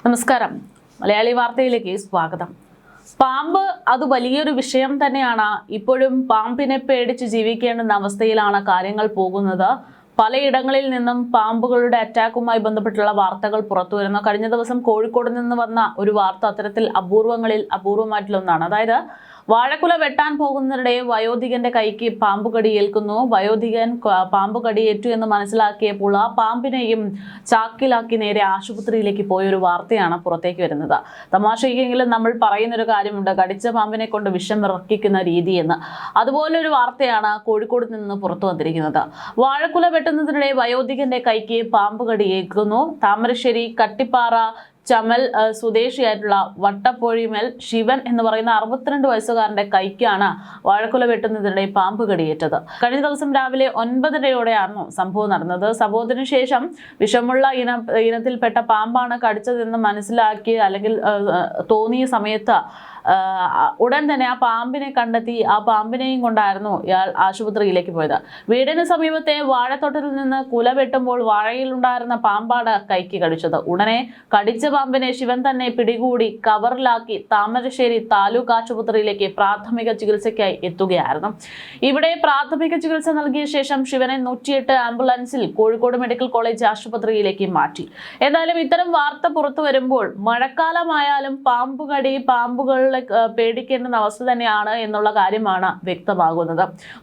നമസ്കാരം. മലയാളി വാർത്തയിലേക്ക് സ്വാഗതം. പാമ്പ് അത് വലിയൊരു വിഷയം തന്നെയാണ്. ഇപ്പോഴും പാമ്പിനെ പേടിച്ച് ജീവിക്കേണ്ടുന്ന അവസ്ഥയിലാണ് കാര്യങ്ങൾ പോകുന്നത്. പലയിടങ്ങളിൽ നിന്നും പാമ്പുകളുടെ അറ്റാക്കുമായി ബന്ധപ്പെട്ടുള്ള വാർത്തകൾ പുറത്തു വരുന്നു. കഴിഞ്ഞ ദിവസം കോഴിക്കോട് നിന്ന് വന്ന ഒരു വാർത്ത അത്തരത്തിൽ അപൂർവമായിട്ടുള്ള ഒന്നാണ്. അതായത് വാഴക്കുല വെട്ടാൻ പോകുന്നതിനിടെ വയോധികന്റെ കൈക്ക് പാമ്പ് കടിയേൽക്കുന്നു. വയോധികൻ പാമ്പ് കടിയേറ്റു എന്ന് മനസ്സിലാക്കിയപ്പോൾ ആ പാമ്പിനെയും ചാക്കിലാക്കി നേരെ ആശുപത്രിയിലേക്ക് പോയൊരു വാർത്തയാണ് പുറത്തേക്ക് വരുന്നത്. തമാശയെങ്കിലും നമ്മൾ പറയുന്നൊരു കാര്യമുണ്ട്, കടിച്ച പാമ്പിനെ കൊണ്ട് വിഷം ഇറക്കിക്കുന്ന രീതി എന്ന്. അതുപോലൊരു വാർത്തയാണ് കോഴിക്കോട് നിന്ന് പുറത്തു വന്നിരിക്കുന്നത്. വാഴക്കുല വെട്ടുന്നതിനിടെ വയോധികന്റെ കൈക്ക് പാമ്പ് കടിയേൽക്കുന്നു. താമരശ്ശേരി കട്ടിപ്പാറ ചമൽ സ്വദേശിയായിട്ടുള്ള വട്ടപ്പൊഴിമേൽ ശിവൻ എന്ന് പറയുന്ന 62 വയസ്സുകാരന്റെ കൈക്കാണ് വാഴക്കുല വെട്ടുന്നതിനിടെ പാമ്പ് കടിയേറ്റത്. കഴിഞ്ഞ ദിവസം രാവിലെ 9:30 സംഭവം നടന്നത്. സംഭവത്തിന് ശേഷം വിഷമുള്ള ഇനത്തിൽപ്പെട്ട പാമ്പാണ് കടിച്ചതെന്ന് മനസ്സിലാക്കി അല്ലെങ്കിൽ തോന്നിയ സമയത്ത് ഉടൻ തന്നെ ആ പാമ്പിനെ കണ്ടെത്തി ആ പാമ്പിനെയും കൊണ്ടായിരുന്നു ഇയാൾ ആശുപത്രിയിലേക്ക് പോയത്. വീടിന് സമീപത്തെ വാഴത്തോട്ടത്തിൽ നിന്ന് കുല വെട്ടുമ്പോൾ വാഴയിലുണ്ടായിരുന്ന പാമ്പാണ് കൈക്ക് കടിച്ചത്. ഉടനെ കടിച്ച പാമ്പിനെ ശിവൻ തന്നെ പിടികൂടി കവറിലാക്കി താമരശ്ശേരി താലൂക്ക് ആശുപത്രിയിലേക്ക് പ്രാഥമിക ചികിത്സയ്ക്കായി എത്തുകയായിരുന്നു. ഇവിടെ പ്രാഥമിക ചികിത്സ നൽകിയ ശേഷം ശിവനെ 108 ആംബുലൻസിൽ കോഴിക്കോട് മെഡിക്കൽ കോളേജ് ആശുപത്രിയിലേക്ക് മാറ്റി. എന്തായാലും ഇത്തരം വാർത്ത പുറത്തു വരുമ്പോൾ മഴക്കാലമായാലും പാമ്പുകൾ പേടിക്കേണ്ടുന്ന അവസ്ഥ തന്നെയാണ് എന്നുള്ള കാര്യമാണ് വ്യക്തമാകുന്നത്.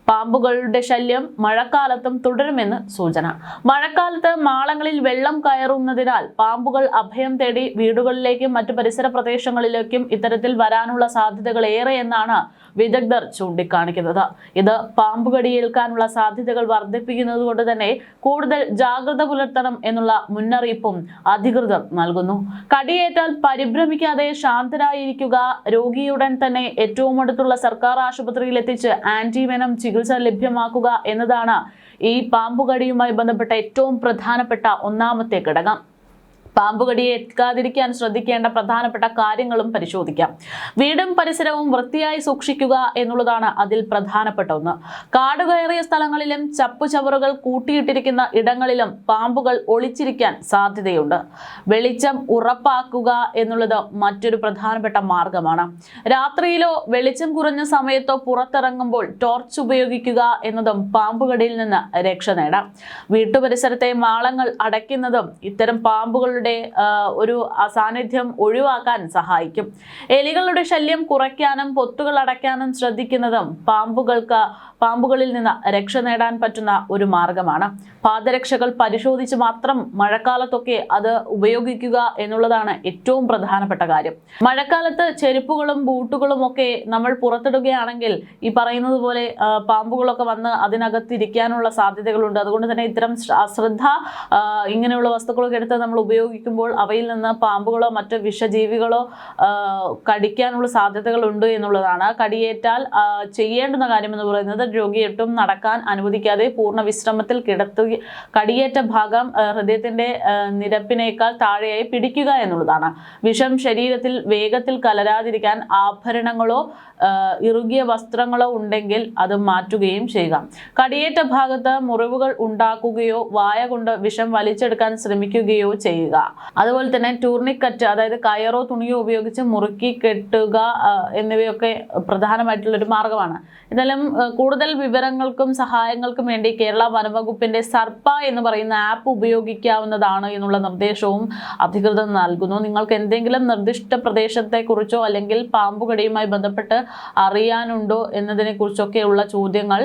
പാമ്പുകളുടെ ശല്യം മഴക്കാലത്തും തുടരുമെന്ന് സൂചന. മഴക്കാലത്ത് മാളങ്ങളിൽ വെള്ളം കയറുന്നതിനാൽ പാമ്പുകൾ അഭയം തേടി വീടുകളിലേക്കും മറ്റു പരിസര പ്രദേശങ്ങളിലേക്കും ഇത്തരത്തിൽ വരാനുള്ള സാധ്യതകൾ ഏറെ എന്നാണ് വിദഗ്ധർ ചൂണ്ടിക്കാണിക്കുന്നത്. ഇത് പാമ്പുകടിയേൽക്കാനുള്ള സാധ്യതകൾ വർദ്ധിപ്പിക്കുന്നത് കൊണ്ട് തന്നെ കൂടുതൽ ജാഗ്രത പുലർത്തണം എന്നുള്ള മുന്നറിയിപ്പും അധികൃതർ നൽകുന്നു. കടിയേറ്റാൽ പരിഭ്രമിക്കാതെ ശാന്തരായിരിക്കുക. രോഗിയുടൻ തന്നെ ഏറ്റവും അടുത്തുള്ള സർക്കാർ ആശുപത്രിയിൽ എത്തിച്ച് ആന്റിവെനം ചികിത്സ ലഭ്യമാക്കുക എന്നതാണ് ഈ പാമ്പുകടിയുമായി ബന്ധപ്പെട്ട ഏറ്റവും പ്രധാനപ്പെട്ട ഒന്നാമത്തെ ഘടകം. പാമ്പുകടിയെ ഏൽക്കാതിരിക്കാൻ ശ്രദ്ധിക്കേണ്ട പ്രധാനപ്പെട്ട കാര്യങ്ങളും പരിശോധിക്കാം. വീടും പരിസരവും വൃത്തിയായി സൂക്ഷിക്കുക എന്നുള്ളതാണ് അതിൽ പ്രധാനപ്പെട്ട ഒന്ന്. കാടുകയറിയ സ്ഥലങ്ങളിലും ചപ്പുചവറുകൾ കൂട്ടിയിട്ടിരിക്കുന്ന ഇടങ്ങളിലും പാമ്പുകൾ ഒളിച്ചിരിക്കാൻ സാധ്യതയുണ്ട്. വെളിച്ചം ഉറപ്പാക്കുക എന്നുള്ളത് മറ്റൊരു പ്രധാനപ്പെട്ട മാർഗമാണ്. രാത്രിയിലോ വെളിച്ചം കുറഞ്ഞ സമയത്തോ പുറത്തിറങ്ങുമ്പോൾ ടോർച്ച് ഉപയോഗിക്കുക എന്നതും പാമ്പുകടിയിൽ നിന്ന് രക്ഷ നേടാം. വീട്ടുപരിസരത്തെ മാളങ്ങൾ അടയ്ക്കുന്നതും ഇത്തരം പാമ്പുകളുടെ ഒരു സാന്നിധ്യം ഒഴിവാക്കാൻ സഹായിക്കും. എലികളുടെ ശല്യം കുറയ്ക്കാനും പൊത്തുകൾ അടയ്ക്കാനും ശ്രദ്ധിക്കുന്നതും പാമ്പുകളിൽ നിന്ന് രക്ഷ നേടാൻ പറ്റുന്ന ഒരു മാർഗമാണ്. പാദരക്ഷകൾ പരിശോധിച്ച് മാത്രം മഴക്കാലത്തൊക്കെ അത് ഉപയോഗിക്കുക എന്നുള്ളതാണ് ഏറ്റവും പ്രധാനപ്പെട്ട കാര്യം. മഴക്കാലത്ത് ചെരുപ്പുകളും ബൂട്ടുകളും ഒക്കെ നമ്മൾ പുറത്തിടുകയാണെങ്കിൽ ഈ പറയുന്നത് പോലെ പാമ്പുകളൊക്കെ വന്ന് അതിനകത്തിരിക്കാനുള്ള സാധ്യതകളുണ്ട്. അതുകൊണ്ട് തന്നെ ഇത്തരം അശ്രദ്ധ ഇങ്ങനെയുള്ള വസ്തുക്കളൊക്കെ എടുത്ത് നമ്മൾ ഉപയോഗിക്കുമ്പോൾ അവയിൽ നിന്ന് പാമ്പുകളോ മറ്റ് വിഷജീവികളോ കടിക്കാനുള്ള സാധ്യതകളുണ്ട് എന്നുള്ളതാണ്. കടിയേറ്റാൽ ചെയ്യേണ്ടുന്ന കാര്യം എന്ന് പറയുന്നത് രോഗിയെ ഒട്ടും നടക്കാൻ അനുവദിക്കാതെ പൂർണ്ണ വിശ്രമത്തിൽ കടിയേറ്റ ഭാഗം ഹൃദയത്തിന്റെ നിരപ്പിനേക്കാൾ താഴെയായി പിടിക്കുക എന്നുള്ളതാണ്. വിഷം ശരീരത്തിൽ വേഗത്തിൽ കലരാതിരിക്കാൻ ആഭരണങ്ങളോ ഇറുകിയ വസ്ത്രങ്ങളോ ഉണ്ടെങ്കിൽ അത് മാറ്റുകയും ചെയ്യുക. കടിയേറ്റ ഭാഗത്ത് മുറിവുകൾ ഉണ്ടാക്കുകയോ വായ കൊണ്ട് വിഷം വലിച്ചെടുക്കാൻ ശ്രമിക്കുകയോ ചെയ്യുക. അതുപോലെ തന്നെ ടൂർണിക്കറ്റ്, അതായത് കയറോ തുണിയോ ഉപയോഗിച്ച് മുറുക്കി കെട്ടുക എന്നിവയൊക്കെ പ്രധാനമായിട്ടുള്ളൊരു മാർഗമാണ്. എന്നാലും കൂടുതൽ വിവരങ്ങൾക്കും സഹായങ്ങൾക്കും വേണ്ടി കേരള വനംവകുപ്പിന്റെ സർപ്പ എന്ന് പറയുന്ന ആപ്പ് ഉപയോഗിക്കാവുന്നതാണ് എന്നുള്ള നിർദ്ദേശവും അധികൃതർ നൽകുന്നു. നിങ്ങൾക്ക് എന്തെങ്കിലും നിർദ്ദിഷ്ട പ്രദേശത്തെക്കുറിച്ചോ അല്ലെങ്കിൽ പാമ്പുകടിയുമായി ബന്ധപ്പെട്ട് അറിയാനുണ്ടോ എന്നതിനെ കുറിച്ചൊക്കെയുള്ള ചോദ്യങ്ങൾ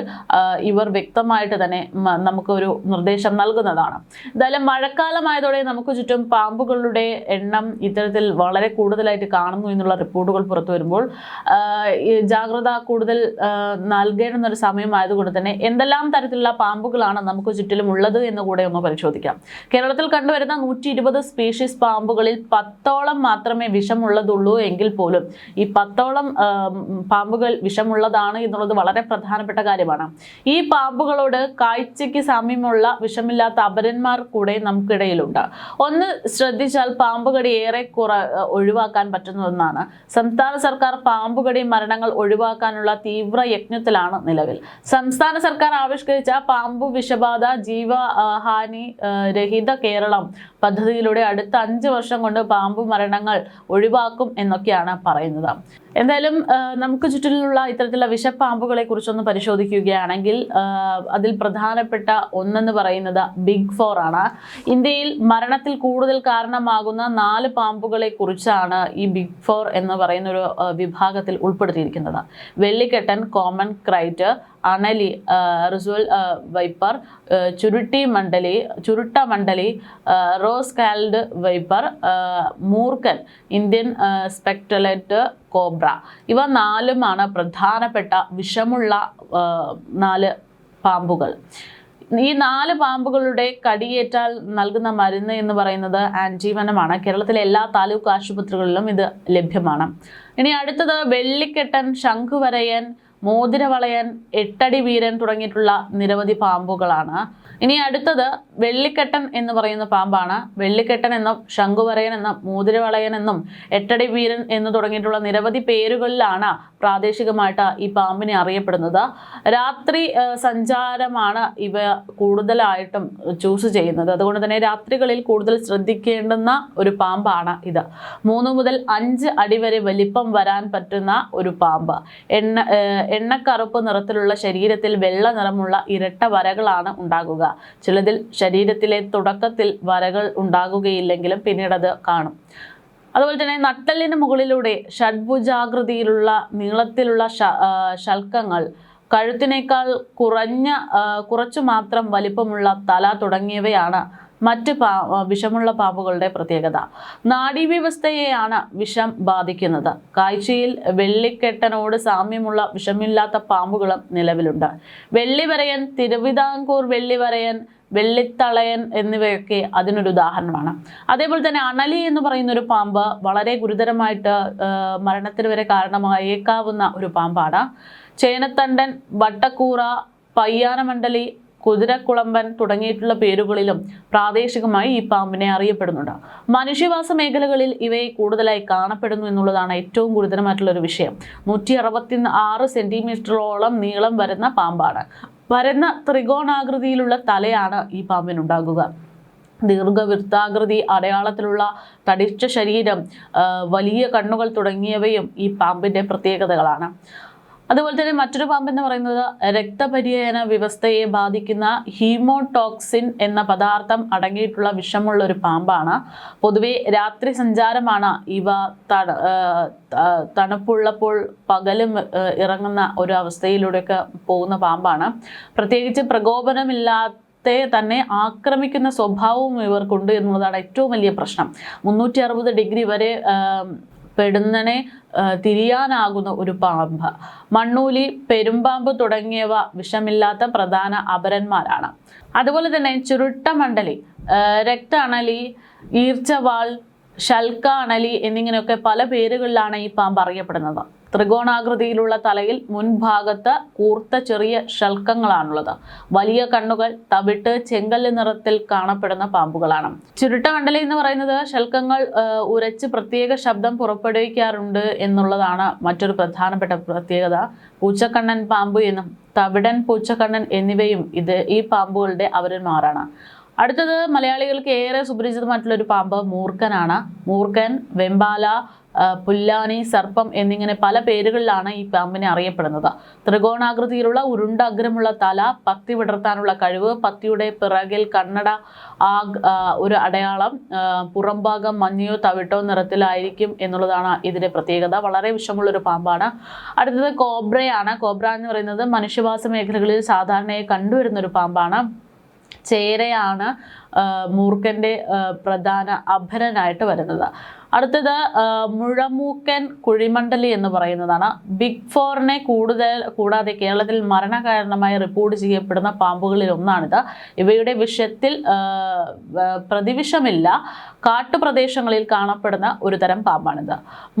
ഇവർ വ്യക്തമായിട്ട് തന്നെ നമുക്കൊരു നിർദ്ദേശം നൽകുന്നതാണ്. എന്തായാലും മഴക്കാലമായതോടെ നമുക്ക് ചുറ്റും പാമ്പുകളുടെ എണ്ണം ഇത്തരത്തിൽ വളരെ കൂടുതലായിട്ട് കാണുന്നു എന്നുള്ള റിപ്പോർട്ടുകൾ പുറത്തു വരുമ്പോൾ ജാഗ്രത കൂടുതൽ നൽകേണ്ടുന്ന ഒരു സമയമായതുകൊണ്ട് തന്നെ എന്തെല്ലാം തരത്തിലുള്ള പാമ്പുകളാണ് നമുക്ക് ചുറ്റിലും ഉള്ളത് എന്ന് കൂടെ ഒന്ന് പരിശോധിക്കാം. കേരളത്തിൽ കണ്ടുവരുന്ന 120 സ്പീഷീസ് പാമ്പുകളിൽ 10ഓളം മാത്രമേ വിഷമുള്ളതുള്ളൂ എങ്കിൽ പോലും ഈ 10ഓളം പാമ്പുകൾ വിഷമുള്ളതാണ് എന്നുള്ളത് വളരെ പ്രധാനപ്പെട്ട കാര്യമാണ്. ഈ പാമ്പുകളോട് കാഴ്ചയ്ക്ക് സാമ്യമുള്ള വിഷമില്ലാത്ത അപരന്മാർ കൂടെ നമുക്കിടയിലുണ്ട്. ഒന്ന് ശ്രദ്ധിച്ചാൽ പാമ്പുകടി ഏറെ ഒഴിവാക്കാൻ പറ്റുന്ന ഒന്നാണ്. സംസ്ഥാന സർക്കാർ പാമ്പുകടി മരണങ്ങൾ ഒഴിവാക്കാനുള്ള തീവ്ര യജ്ഞത്തിലാണ് നിലവിൽ. സംസ്ഥാന സർക്കാർ ആവിഷ്കരിച്ച പാമ്പു വിഷബാധ ജീവഹാനി രഹിത കേരളം പദ്ധതിയിലൂടെ അടുത്ത 5 വർഷം കൊണ്ട് പാമ്പു മരണങ്ങൾ ഒഴിവാക്കും എന്നൊക്കെയാണ് പറയുന്നത്. എന്തായാലും നമുക്ക് ചുറ്റിലുള്ള ഇത്തരത്തിലുള്ള വിഷപ്പാമ്പുകളെ കുറിച്ചൊന്ന് പരിശോധിക്കുകയാണെങ്കിൽ അതിൽ പ്രധാനപ്പെട്ട ഒന്നെന്ന് പറയുന്നത് ബിഗ് 4 ആണ്. ഇന്ത്യയിൽ മരണത്തിൽ കൂടുതൽ കാരണമാകുന്ന 4 പാമ്പുകളെ കുറിച്ചാണ് ഈ ബിഗ് 4 എന്ന് പറയുന്ന ഒരു വിഭാഗത്തിൽ ഉൾപ്പെടുത്തിയിരിക്കുന്നത്. വെള്ളിക്കെട്ടൻ, കോമൺ ക്രൈറ്റ്, അണലി, റിസ്വൽ വൈപ്പർ, ചുരുട്ട മണ്ഡലി, റോസ് കാൽഡ് വൈപ്പർ, മൂർഖൻ, ഇന്ത്യൻ സ്പെക്ടലറ്റ്, കോബ്ര. ഇവ 4ഉമാണ് പ്രധാനപ്പെട്ട വിഷമുള്ള 4 പാമ്പുകൾ. ഈ 4 പാമ്പുകളുടെ കടിയേറ്റാൽ നൽകുന്ന മരുന്ന് എന്ന് പറയുന്നത് ആൻറ്റിവെനമാണ്. കേരളത്തിലെ എല്ലാ താലൂക്ക് ആശുപത്രികളിലും ഇത് ലഭ്യമാണ്. ഇനി അടുത്തത് വെള്ളിക്കെട്ടൻ, ശംഖുവരയൻ, മോതിരവളയൻ, 8 അടി വീരൻ തുടങ്ങിയിട്ടുള്ള നിരവധി പാമ്പുകളാണ്. ഇനി അടുത്തത് വെള്ളിക്കെട്ടൻ എന്ന് പറയുന്ന പാമ്പാണ്. വെള്ളിക്കെട്ടൻ എന്നും ശംഖുവരയൻ എന്നും മോതിരവളയൻ എന്നും 8 അടി വീരൻ എന്ന് തുടങ്ങിയിട്ടുള്ള നിരവധി പേരുകളിലാണ് പ്രാദേശികമായിട്ട് ഈ പാമ്പിനെ അറിയപ്പെടുന്നത്. രാത്രി സഞ്ചാരമാണ് ഇവ കൂടുതലായിട്ടും ചൂസ് ചെയ്യുന്നത്. അതുകൊണ്ട് തന്നെ രാത്രികളിൽ കൂടുതൽ ശ്രദ്ധിക്കേണ്ടുന്ന ഒരു പാമ്പാണ് ഇത്. 3 മുതൽ 5 അടി വരെ വലിപ്പം വരാൻ പറ്റുന്ന ഒരു പാമ്പ്. എണ്ണക്കറുപ്പ് നിറത്തിലുള്ള ശരീരത്തിൽ വെള്ള നിറമുള്ള ഇരട്ട വരകളാണ് ഉണ്ടാകുക. ചിലതിൽ ശരീരത്തിലെ തുടക്കത്തിൽ വരകൾ ഉണ്ടാകുകയില്ലെങ്കിലും പിന്നീട് അത് കാണും. അതുപോലെ തന്നെ നട്ടെല്ലിന് മുകളിലൂടെ ഷഡ്ഭുജാകൃതിയിലുള്ള നീളത്തിലുള്ള ശൽക്കങ്ങൾ, കഴുത്തിനേക്കാൾ കുറച്ചു മാത്രം വലിപ്പമുള്ള തല തുടങ്ങിയവയാണ് മറ്റ് വിഷമുള്ള പാമ്പുകളുടെ പ്രത്യേകത. നാഡീവ്യവസ്ഥയെയാണ് വിഷം ബാധിക്കുന്നത്. കാഴ്ചയിൽ വെള്ളിക്കെട്ടനോട് സാമ്യമുള്ള വിഷമില്ലാത്ത പാമ്പുകളും നിലവിലുണ്ട്. വെള്ളിവരയൻ, തിരുവിതാംകൂർ വെള്ളിവരയൻ, വെള്ളിത്തളയൻ എന്നിവയൊക്കെ അതിനൊരു ഉദാഹരണമാണ്. അതേപോലെ തന്നെ അണലി എന്ന് പറയുന്ന ഒരു പാമ്പ് വളരെ ഗുരുതരമായിട്ട് മരണത്തിന് വരെ കാരണമായേക്കാവുന്ന ഒരു പാമ്പാണ്. ചേനത്തണ്ടൻ, വട്ടക്കൂറ, പയ്യാനമണ്ഡലി, കുതിരക്കുളമ്പൻ തുടങ്ങിയിട്ടുള്ള പേരുകളിലും പ്രാദേശികമായി ഈ പാമ്പിനെ അറിയപ്പെടുന്നുണ്ട്. മനുഷ്യവാസ മേഖലകളിൽ ഇവയെ കൂടുതലായി കാണപ്പെടുന്നു എന്നുള്ളതാണ് ഏറ്റവും ഗുരുതരമായിട്ടുള്ള ഒരു വിഷയം. 166 സെന്റിമീറ്ററോളം നീളം വരുന്ന പാമ്പാണ്. പരന്ന ത്രികോണാകൃതിയിലുള്ള തലയാണ് ഈ പാമ്പിനുണ്ടാകുക. ദീർഘവൃത്താകൃതി, അടയാളത്തിലുള്ള തടിച്ച ശരീരം, വലിയ കണ്ണുകൾ തുടങ്ങിയവയും ഈ പാമ്പിന്റെ പ്രത്യേകതകളാണ്. അതുപോലെ തന്നെ മറ്റൊരു പാമ്പ് എന്ന് പറയുന്നത് രക്തപര്യന വ്യവസ്ഥയെ ബാധിക്കുന്ന ഹീമോടോക്സിൻ എന്ന പദാർത്ഥം അടങ്ങിയിട്ടുള്ള വിഷമുള്ള ഒരു പാമ്പാണ്. പൊതുവെ രാത്രി സഞ്ചാരമാണ് ഇവ. തണുപ്പുള്ളപ്പോൾ പകലും ഇറങ്ങുന്ന ഒരു അവസ്ഥയിലൂടെയൊക്കെ പോകുന്ന പാമ്പാണ്. പ്രത്യേകിച്ച് പ്രകോപനമില്ലാത്ത തന്നെ ആക്രമിക്കുന്ന സ്വഭാവവും ഇവർക്കുണ്ട് എന്നുള്ളതാണ് ഏറ്റവും വലിയ പ്രശ്നം. 360 ഡിഗ്രി വരെ പെടുന്നനെ തിരിയാനാകുന്ന ഒരു പാമ്പ്. മണ്ണൂലി, പെരുമ്പാമ്പ് തുടങ്ങിയവ വിഷമില്ലാത്ത പ്രധാന അപരന്മാരാണ്. അതുപോലെ തന്നെ ചുരുട്ട മണ്ഡലി, രക്ത അണലി, ഈർച്ചവാൾ, ശൽക്ക അണലി എന്നിങ്ങനെയൊക്കെ പല പേരുകളിലാണ് ഈ പാമ്പ് അറിയപ്പെടുന്നത്. ത്രികോണാകൃതിയിലുള്ള തലയിൽ മുൻഭാഗത്ത് കൂർത്ത ചെറിയ ശൽക്കങ്ങളാണുള്ളത്. വലിയ കണ്ണുകൾ, തവിട്ട് ചെങ്കല്ല് നിറത്തിൽ കാണപ്പെടുന്ന പാമ്പുകളാണ്. ചുരുട്ടമണ്ഡലി എന്ന് പറയുന്നത് ശൽക്കങ്ങൾ ഉരച്ച് പ്രത്യേക ശബ്ദം പുറപ്പെടുവിക്കാറുണ്ട് എന്നുള്ളതാണ് മറ്റൊരു പ്രധാനപ്പെട്ട പ്രത്യേകത. പൂച്ചക്കണ്ണൻ പാമ്പ് എന്നും തവിടൻ പൂച്ചക്കണ്ണൻ എന്നിവയും ഈ പാമ്പുകളുടെ അവരന്മാരാണ്. അടുത്തത് മലയാളികൾക്ക് ഏറെ സുപരിചിതമായിട്ടുള്ള ഒരു പാമ്പ് മൂർഖനാണ്. മൂർഖൻ, വെമ്പാല, പുല്ലാനി, സർപ്പം എന്നിങ്ങനെ പല പേരുകളിലാണ് ഈ പാമ്പിനെ അറിയപ്പെടുന്നത്. ത്രികോണാകൃതിയിലുള്ള ഉരുണ്ട അഗ്രമുള്ള തല, പത്തി വിടർത്താനുള്ള കഴിവ്, പത്തിയുടെ പിറകിൽ കണ്ണട ഒരു അടയാളം, പുറംഭാഗം മഞ്ഞയോ തവിട്ടോ നിറത്തിലായിരിക്കും എന്നുള്ളതാണ് ഇതിന്റെ പ്രത്യേകത. വളരെ വിഷമുള്ളൊരു പാമ്പാണ്. അടുത്തത് കോബ്രയാണ്. കോബ്ര എന്ന് പറയുന്നത് മനുഷ്യവാസ മേഖലകളിൽ സാധാരണയായി കണ്ടുവരുന്ന ഒരു പാമ്പാണ്. ചേരയാണ് മൂർഖന്റെ പ്രധാന അഭരനായിട്ട് വരുന്നത്. അടുത്തത് മുഴമൂക്കൻ കുഴിമണ്ഡലി എന്ന് പറയുന്നതാണ്. ബിഗ് 4നെ കൂടാതെ കേരളത്തിൽ മരണകാരണമായി റിപ്പോർട്ട് ചെയ്യപ്പെടുന്ന പാമ്പുകളിൽ ഒന്നാണിത്. ഇവയുടെ വിഷത്തിൽ പ്രതിവിഷമില്ല. കാട്ടുപ്രദേശങ്ങളിൽ കാണപ്പെടുന്ന ഒരു തരം പാമ്പാണിത്.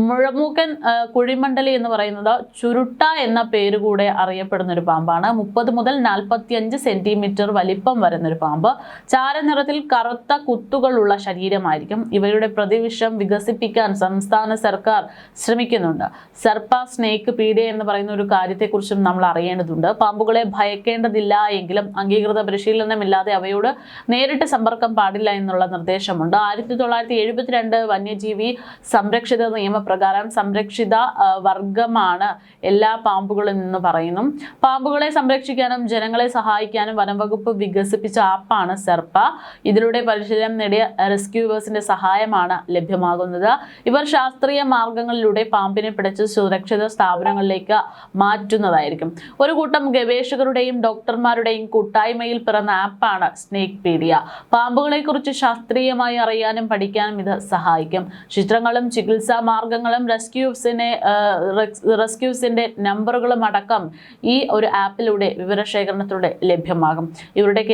മുഴമൂക്കൻ കുഴിമണ്ഡലി എന്ന് പറയുന്നത് ചുരുട്ട എന്ന പേരുകൂടെ അറിയപ്പെടുന്ന ഒരു പാമ്പാണ്. 30 മുതൽ 45 സെന്റിമീറ്റർ വലിപ്പം വരുന്നൊരു പാമ്പ്. ചാരനിറത്തിൽ ശരീരത്തിൽ കറുത്ത കുത്തുകളുള്ള ശരീരമായിരിക്കും. ഇവയുടെ പ്രതിവിഷം വികസിപ്പിക്കാൻ സംസ്ഥാന സർക്കാർ ശ്രമിക്കുന്നുണ്ട്. സർപ്പ സ്നേക്ക് പീഡിയ എന്ന് പറയുന്ന ഒരു കാര്യത്തെക്കുറിച്ചും നമ്മൾ അറിയേണ്ടതുണ്ട്. പാമ്പുകളെ ഭയക്കേണ്ടതില്ല എങ്കിലും അംഗീകൃത പരിശീലനമില്ലാതെ അവയോട് നേരിട്ട് സമ്പർക്കം പാടില്ല എന്നുള്ള നിർദ്ദേശമുണ്ട്. 1972 വന്യജീവി സംരക്ഷിത നിയമപ്രകാരം സംരക്ഷിത വർഗമാണ് എല്ലാ പാമ്പുകളും എന്ന് പറയുന്നു. പാമ്പുകളെ സംരക്ഷിക്കാനും ജനങ്ങളെ സഹായിക്കാനും വനംവകുപ്പ് വികസിപ്പിച്ച ആപ്പാണ് സർപ്പ. ഇതിലൂടെ പരിശീലനം നേടിയ റെസ്ക്യൂവേഴ്സിന്റെ സഹായമാണ് ലഭ്യമാകുന്നത്. ഇവർ ശാസ്ത്രീയ മാർഗങ്ങളിലൂടെ പാമ്പിനെ പിടിച്ച് സുരക്ഷിത സ്ഥാപനങ്ങളിലേക്ക് മാറ്റുന്നതായിരിക്കും. ഒരു കൂട്ടം ഗവേഷകരുടെയും ഡോക്ടർമാരുടെയും കൂട്ടായ്മയിൽ പിറന്ന ആപ്പാണ് സ്നേക്ക് പീഡിയ. പാമ്പുകളെ കുറിച്ച് ശാസ്ത്രീയമായി അറിയാനും പഠിക്കാനും ഇത് സഹായിക്കും. ചിത്രങ്ങളും ചികിത്സാ മാർഗങ്ങളും റെസ്ക്യൂസിന്റെ നമ്പറുകളും അടക്കം ഈ ഒരു ആപ്പിലൂടെ വിവരശേഖരണത്തിലൂടെ ലഭ്യമാകും. ഇവരുടെ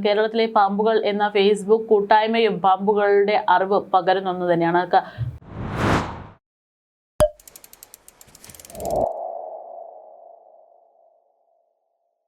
കേരളത്തിലെ പാമ്പുകൾ എന്ന ഫേസ്ബുക്ക് കൂട്ടായ്മയും പാമ്പുകളുടെ അറിവ് പകരുന്ന ഒന്ന് തന്നെയാണ്.